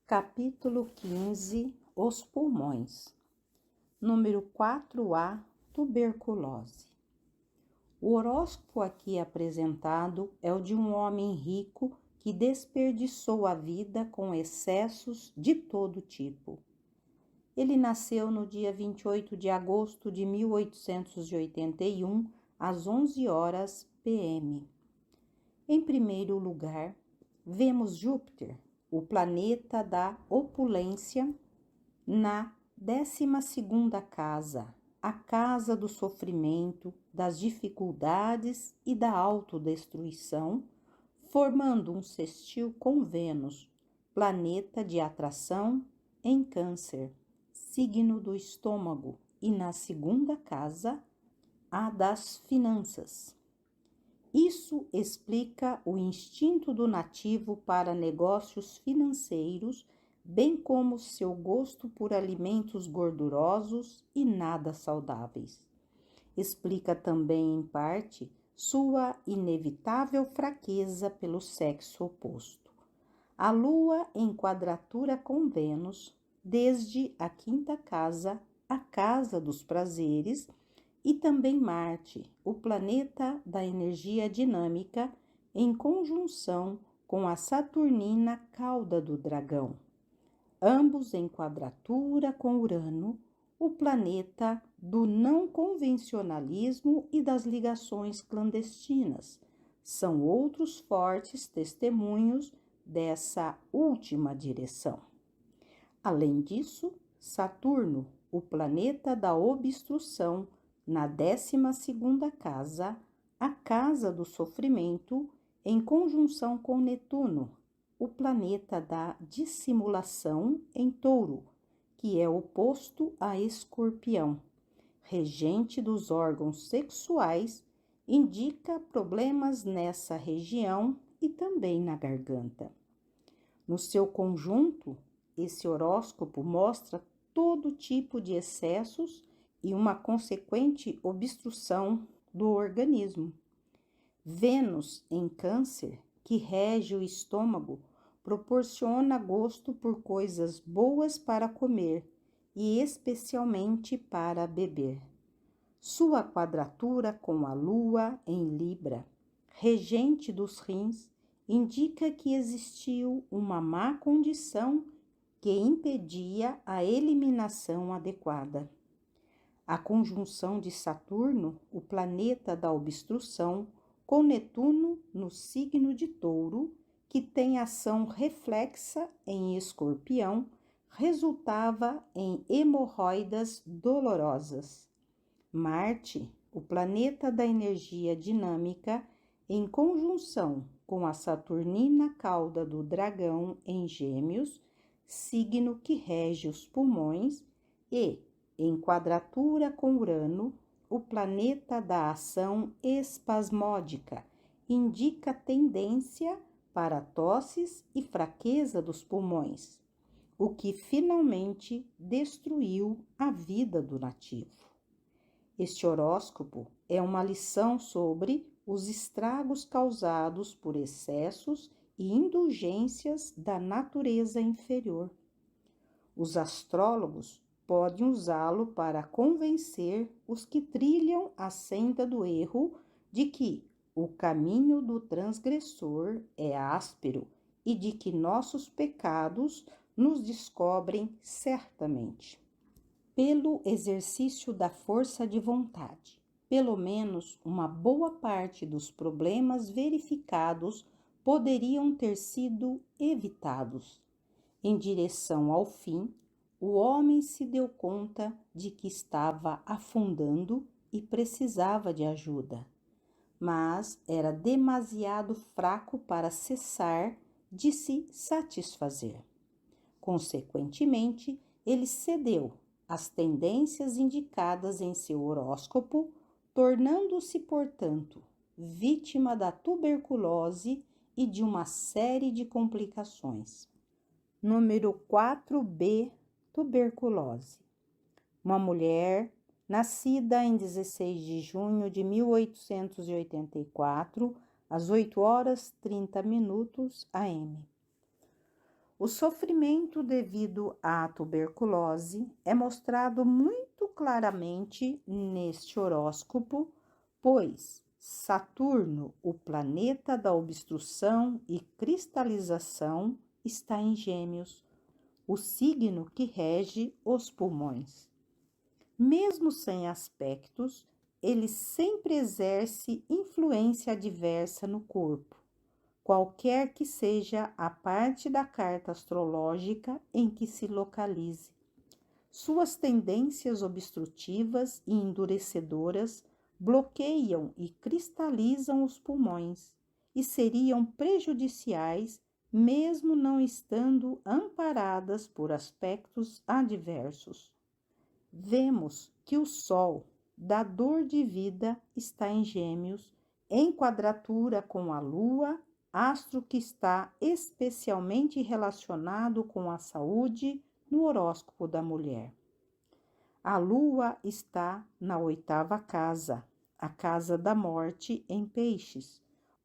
Capítulo 15. Os pulmões. Número 4A. Tuberculose. O horóscopo aqui apresentado é o de um homem rico que desperdiçou a vida com excessos de todo tipo. Ele nasceu no dia 28 de agosto de 1881, às 11 horas p.m. Em primeiro lugar, vemos Júpiter, o planeta da opulência, na 12ª casa, a casa do sofrimento, das dificuldades e da autodestruição, formando um sextil com Vênus, planeta de atração em Câncer, signo do estômago, e na 2ª casa, a das finanças. Isso explica o instinto do nativo para negócios financeiros, bem como seu gosto por alimentos gordurosos e nada saudáveis. Explica também, em parte, sua inevitável fraqueza pelo sexo oposto. A Lua em quadratura com Vênus, desde a 5ª casa, a casa dos prazeres, e também Marte, o planeta da energia dinâmica, em conjunção com a Saturnina cauda do dragão. Ambos em quadratura com Urano, o planeta do não convencionalismo e das ligações clandestinas. São outros fortes testemunhos dessa última direção. Além disso, Saturno, o planeta da obstrução, na 12ª casa, a casa do sofrimento, em conjunção com Netuno, o planeta da dissimulação em Touro, que é oposto a Escorpião, regente dos órgãos sexuais, indica problemas nessa região e também na garganta. No seu conjunto, esse horóscopo mostra todo tipo de excessos e uma consequente obstrução do organismo. Vênus em Câncer, que rege o estômago, proporciona gosto por coisas boas para comer e especialmente para beber. Sua quadratura com a Lua em Libra, regente dos rins, indica que existiu uma má condição que impedia a eliminação adequada. A conjunção de Saturno, o planeta da obstrução, com Netuno no signo de Touro, que tem ação reflexa em Escorpião, resultava em hemorroidas dolorosas. Marte, o planeta da energia dinâmica, em conjunção com a Saturnina cauda do dragão em Gêmeos, signo que rege os pulmões, e em quadratura com Urano, o planeta da ação espasmódica, indica tendência para tosses e fraqueza dos pulmões, o que finalmente destruiu a vida do nativo. Este horóscopo é uma lição sobre os estragos causados por excessos e indulgências da natureza inferior. Os astrólogos podem usá-lo para convencer os que trilham a senda do erro de que o caminho do transgressor é áspero e de que nossos pecados nos descobrem certamente. Pelo exercício da força de vontade, pelo menos uma boa parte dos problemas verificados poderiam ter sido evitados. Em direção ao fim, o homem se deu conta de que estava afundando e precisava de ajuda, mas era demasiado fraco para cessar de se satisfazer. Consequentemente, ele cedeu às tendências indicadas em seu horóscopo, tornando-se, portanto, vítima da tuberculose e de uma série de complicações. Número 4B. Tuberculose. Uma mulher nascida em 16 de junho de 1884, às 8 horas 30 minutos AM. O sofrimento devido à tuberculose é mostrado muito claramente neste horóscopo, pois Saturno, o planeta da obstrução e cristalização, está em Gêmeos, o signo que rege os pulmões. Mesmo sem aspectos, ele sempre exerce influência adversa no corpo, qualquer que seja a parte da carta astrológica em que se localize. Suas tendências obstrutivas e endurecedoras bloqueiam e cristalizam os pulmões e seriam prejudiciais mesmo não estando amparadas por aspectos adversos. Vemos que o Sol, dador de vida, está em Gêmeos, em quadratura com a Lua, astro que está especialmente relacionado com a saúde no horóscopo da mulher. A Lua está na 8ª casa, a casa da morte em Peixes,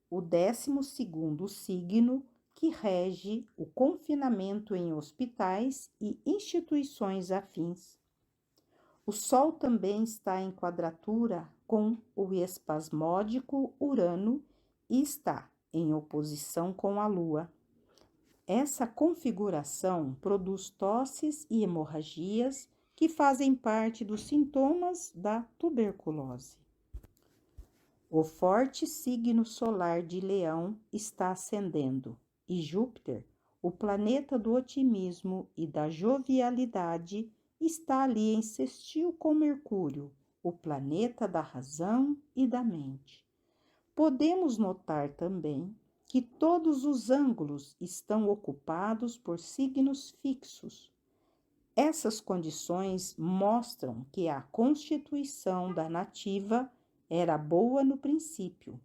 o 12º signo que rege o confinamento em hospitais e instituições afins. O Sol também está em quadratura com o espasmódico Urano e está em oposição com a Lua. Essa configuração produz tosses e hemorragias que fazem parte dos sintomas da tuberculose. O forte signo solar de Leão está ascendendo e Júpiter, o planeta do otimismo e da jovialidade, está ali em sextil com Mercúrio, o planeta da razão e da mente. Podemos notar também que todos os ângulos estão ocupados por signos fixos. Essas condições mostram que a constituição da nativa era boa no princípio,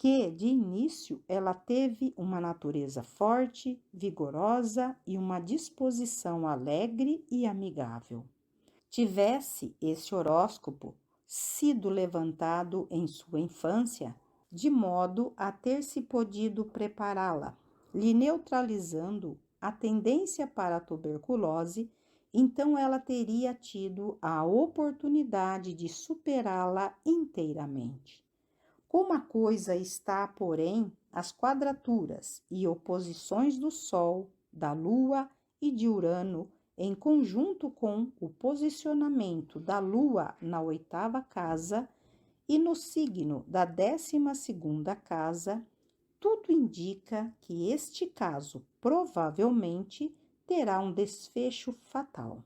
que de início ela teve uma natureza forte, vigorosa e uma disposição alegre e amigável. Tivesse esse horóscopo sido levantado em sua infância, de modo a ter se podido prepará-la, lhe neutralizando a tendência para a tuberculose, então ela teria tido a oportunidade de superá-la inteiramente. Como a coisa está, porém, as quadraturas e oposições do Sol, da Lua e de Urano, em conjunto com o posicionamento da Lua na 8ª casa e no signo da 12ª casa, tudo indica que este caso provavelmente terá um desfecho fatal.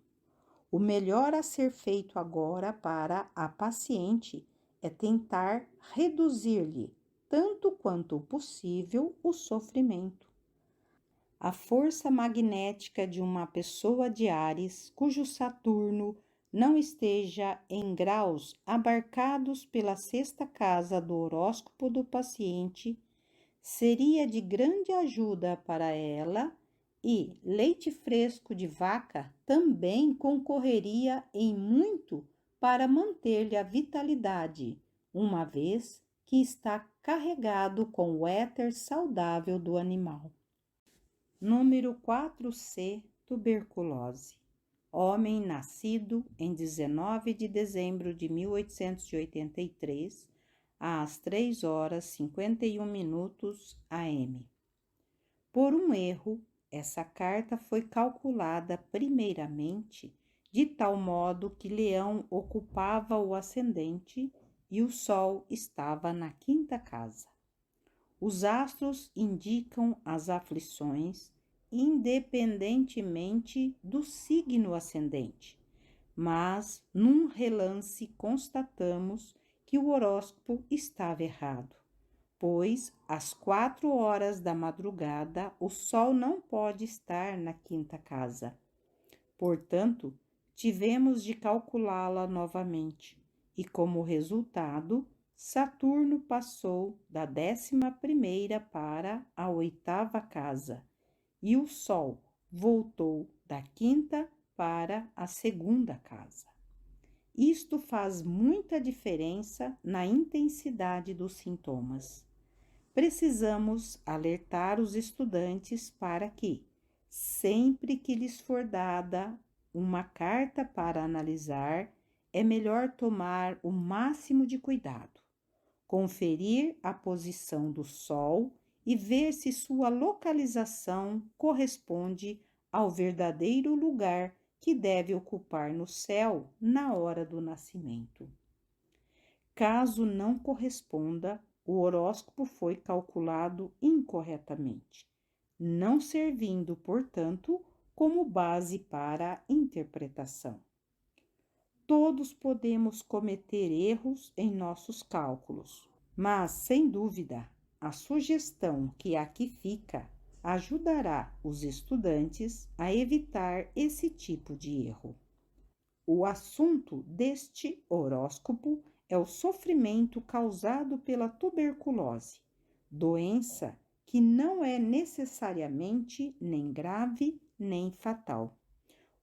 O melhor a ser feito agora para a paciente é tentar reduzir-lhe, tanto quanto possível, o sofrimento. A força magnética de uma pessoa de Áries, cujo Saturno não esteja em graus abarcados pela 6ª casa do horóscopo do paciente, seria de grande ajuda para ela e leite fresco de vaca também concorreria em muito para manter-lhe a vitalidade, uma vez que está carregado com o éter saudável do animal. Número 4C, tuberculose. Homem nascido em 19 de dezembro de 1883, às 3h51 AM. Por um erro, essa carta foi calculada primeiramente de tal modo que Leão ocupava o ascendente e o Sol estava na 5ª casa. Os astros indicam as aflições independentemente do signo ascendente, mas num relance constatamos que o horóscopo estava errado, pois às 4h da madrugada o Sol não pode estar na 5ª casa. Portanto, tivemos de calculá-la novamente e, como resultado, Saturno passou da 11ª para a 8ª casa e o Sol voltou da 5ª para a 2ª casa. Isto faz muita diferença na intensidade dos sintomas. Precisamos alertar os estudantes para que, Sempre que lhes for dada uma carta para analisar, é melhor tomar o máximo de cuidado, conferir a posição do Sol e ver se sua localização corresponde ao verdadeiro lugar que deve ocupar no céu na hora do nascimento. Caso não corresponda, o horóscopo foi calculado incorretamente, não servindo, portanto, como base para a interpretação. Todos podemos cometer erros em nossos cálculos, mas, sem dúvida, a sugestão que aqui fica ajudará os estudantes a evitar esse tipo de erro. O assunto deste horóscopo é o sofrimento causado pela tuberculose, doença que não é necessariamente nem grave nem fatal.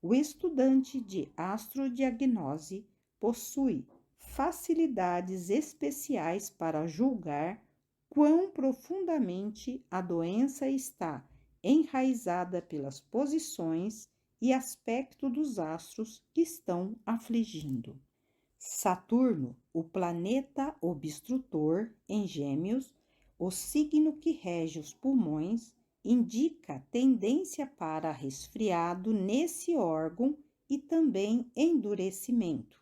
O estudante de astrodiagnose possui facilidades especiais para julgar quão profundamente a doença está enraizada pelas posições e aspecto dos astros que estão afligindo. Saturno, o planeta obstrutor em Gêmeos, o signo que rege os pulmões, indica tendência para resfriado nesse órgão e também endurecimento,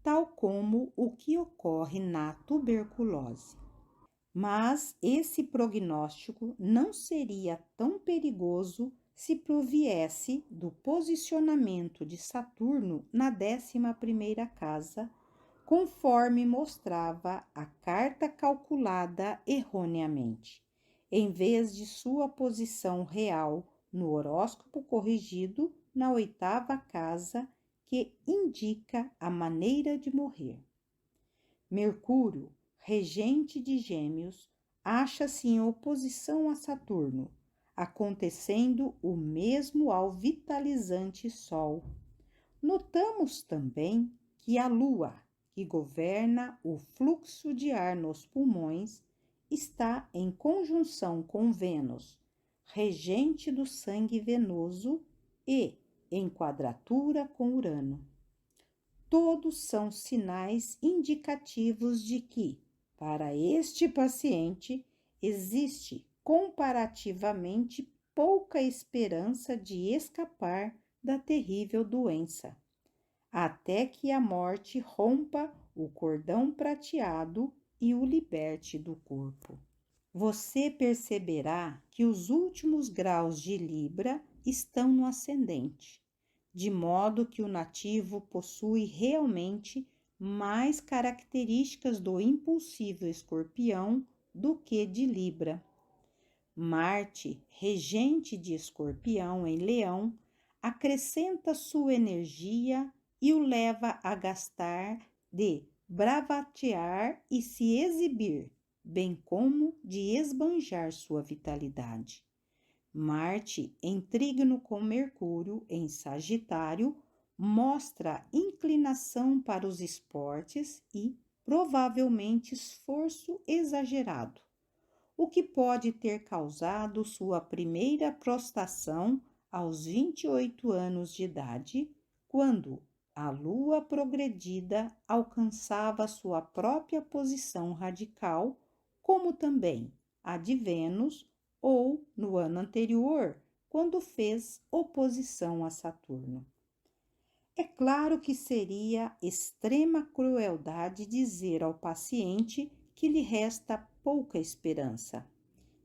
tal como o que ocorre na tuberculose. Mas esse prognóstico não seria tão perigoso se proviesse do posicionamento de Saturno na 11ª casa, conforme mostrava a carta calculada erroneamente, em vez de sua posição real no horóscopo corrigido na 8ª casa, que indica a maneira de morrer. Mercúrio, regente de Gêmeos, acha-se em oposição a Saturno, acontecendo o mesmo ao vitalizante Sol. Notamos também que a Lua, que governa o fluxo de ar nos pulmões, está em conjunção com Vênus, regente do sangue venoso, e em quadratura com Urano. Todos são sinais indicativos de que, para este paciente, existe comparativamente pouca esperança de escapar da terrível doença, até que a morte rompa o cordão prateado e o liberte do corpo. Você perceberá que os últimos graus de Libra estão no ascendente, de modo que o nativo possui realmente mais características do impulsivo Escorpião do que de Libra. Marte, regente de Escorpião em Leão, acrescenta sua energia e o leva a gastar de bravatear e se exibir, bem como de esbanjar sua vitalidade. Marte, em trígono com Mercúrio, em Sagitário, mostra inclinação para os esportes e, provavelmente, esforço exagerado, o que pode ter causado sua primeira prostração aos 28 anos de idade, quando a Lua progredida alcançava sua própria posição radical, como também a de Vênus, ou no ano anterior, quando fez oposição a Saturno. É claro que seria extrema crueldade dizer ao paciente que lhe resta pouca esperança.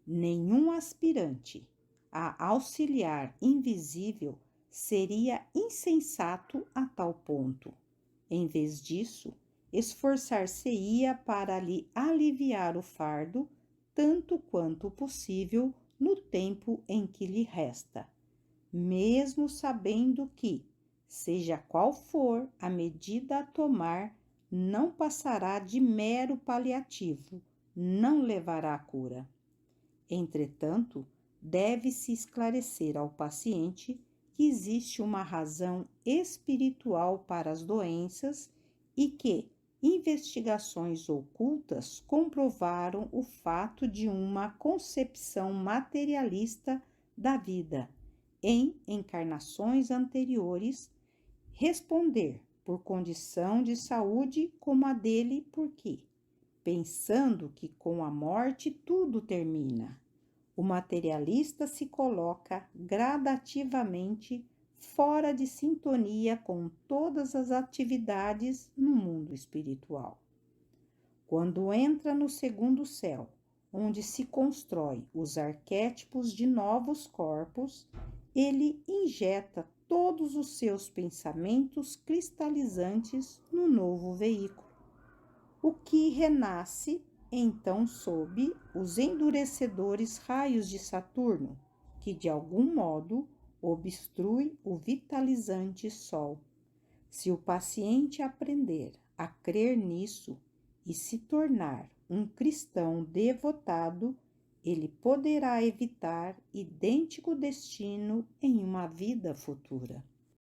Nenhum aspirante a auxiliar invisível seria insensato a tal ponto. Em vez disso, esforçar-se-ia para lhe aliviar o fardo tanto quanto possível no tempo em que lhe resta, mesmo sabendo que, seja qual for a medida a tomar, não passará de mero paliativo, não levará à cura. Entretanto, deve-se esclarecer ao paciente que existe uma razão espiritual para as doenças e que investigações ocultas comprovaram o fato de uma concepção materialista da vida, em encarnações anteriores, responder por condição de saúde como a dele, porque, pensando que com a morte tudo termina, o materialista se coloca gradativamente fora de sintonia com todas as atividades no mundo espiritual. Quando entra no segundo céu, onde se constrói os arquétipos de novos corpos, ele injeta todos os seus pensamentos cristalizantes no novo veículo, o que renasce então sob os endurecedores raios de Saturno, que de algum modo obstrui o vitalizante Sol. Se o paciente aprender a crer nisso e se tornar um cristão devotado, ele poderá evitar idêntico destino em uma vida futura.